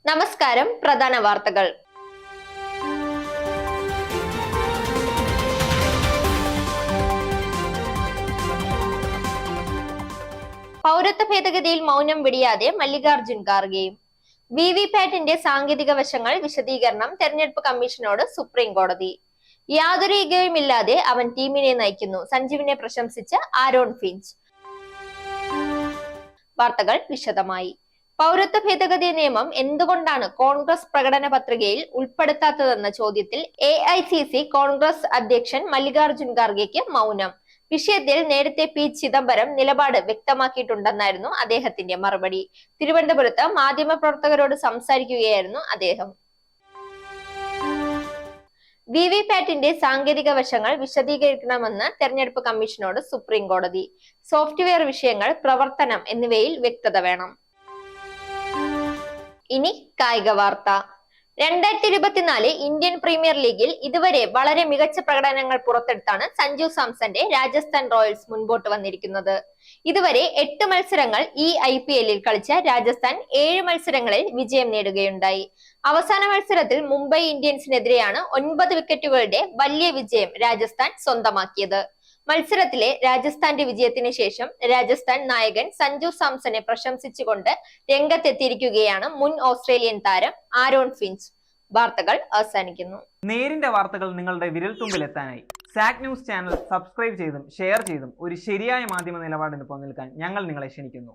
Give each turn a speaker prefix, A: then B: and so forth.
A: നമസ്കാരം. പ്രധാന വാർത്തകൾ. പൗരത്വ ഭേദഗതിയിൽ മൗനം വെടിയാതെ മല്ലികാർജുൻ ഖാർഗെ. വിവിപാറ്റിന്റെ സാങ്കേതിക വശങ്ങൾ വിശദീകരണം തെരഞ്ഞെടുപ്പ് കമ്മീഷനോട് സുപ്രീം കോടതി. യാതൊരു ഈഗോയുമില്ലാതെ അവൻ ടീമിനെ നയിക്കുന്നു, സഞ്ജീവിനെ പ്രശംസിച്ച് ആരോൺ ഫിഞ്ച്. വാർത്തകൾ വിശദമായി. പൗരത്വ ഭേദഗതി നിയമം എന്തുകൊണ്ടാണ് കോൺഗ്രസ് പ്രകടന പത്രികയിൽ ഉൾപ്പെടുത്താത്തതെന്ന ചോദ്യത്തിൽ AICC കോൺഗ്രസ് അധ്യക്ഷൻ മല്ലികാർജുൻ ഖാർഗെക്ക് മൗനം. വിഷയത്തിൽ നേരത്തെ പി ചിദംബരം നിലപാട് വ്യക്തമാക്കിയിട്ടുണ്ടെന്നായിരുന്നു അദ്ദേഹത്തിന്റെ മറുപടി. തിരുവനന്തപുരത്ത് മാധ്യമപ്രവർത്തകരോട് സംസാരിക്കുകയായിരുന്നു അദ്ദേഹം. വിവിപാറ്റിന്റെ സാങ്കേതിക വശങ്ങൾ വിശദീകരിക്കണമെന്ന് തെരഞ്ഞെടുപ്പ് കമ്മീഷനോട് സുപ്രീം കോടതി. സോഫ്റ്റ്വെയർ വിഷയങ്ങൾ, പ്രവർത്തനം എന്നിവയിൽ വ്യക്തത വേണം. ഇനി കായിക വാർത്ത. 2024 ഇന്ത്യൻ പ്രീമിയർ ലീഗിൽ ഇതുവരെ വളരെ മികച്ച പ്രകടനങ്ങൾ പുറത്തെടുത്താണ് സഞ്ജു സാംസന്റെ രാജസ്ഥാൻ റോയൽസ് മുൻപോട്ട് വന്നിരിക്കുന്നത്. ഇതുവരെ 8 മത്സരങ്ങൾ ഈ IPL-ൽ കളിച്ച രാജസ്ഥാൻ 7 മത്സരങ്ങളിൽ വിജയം നേടുകയുണ്ടായി. അവസാന മത്സരത്തിൽ മുംബൈ ഇന്ത്യൻസിനെതിരെയാണ് 9 വിക്കറ്റുകളുടെ വലിയ വിജയം രാജസ്ഥാൻ സ്വന്തമാക്കിയത്. മത്സരത്തിലെ രാജസ്ഥാന്റെ വിജയത്തിന് ശേഷം രാജസ്ഥാൻ നായകൻ സഞ്ജു സാംസനെ പ്രശംസിച്ചുകൊണ്ട് രംഗത്തെത്തിയിരിക്കുകയാണ് മുൻ ഓസ്ട്രേലിയൻ താരം ആരോൺ ഫിഞ്ച്. വാർത്തകൾ അവസാനിക്കുന്നു.
B: നേരിന്റെ വാർത്തകൾ നിങ്ങളുടെ വിരൽത്തുമ്പിൽ എത്താനായി സാക് ന്യൂസ് ചാനൽ സബ്സ്ക്രൈബ് ചെയ്തും ഷെയർ ചെയ്തും ഒരു ശരിയായ മാധ്യമ നിലപാടിന് പോകാൻ ഞങ്ങൾ നിങ്ങളെ ക്ഷണിക്കുന്നു.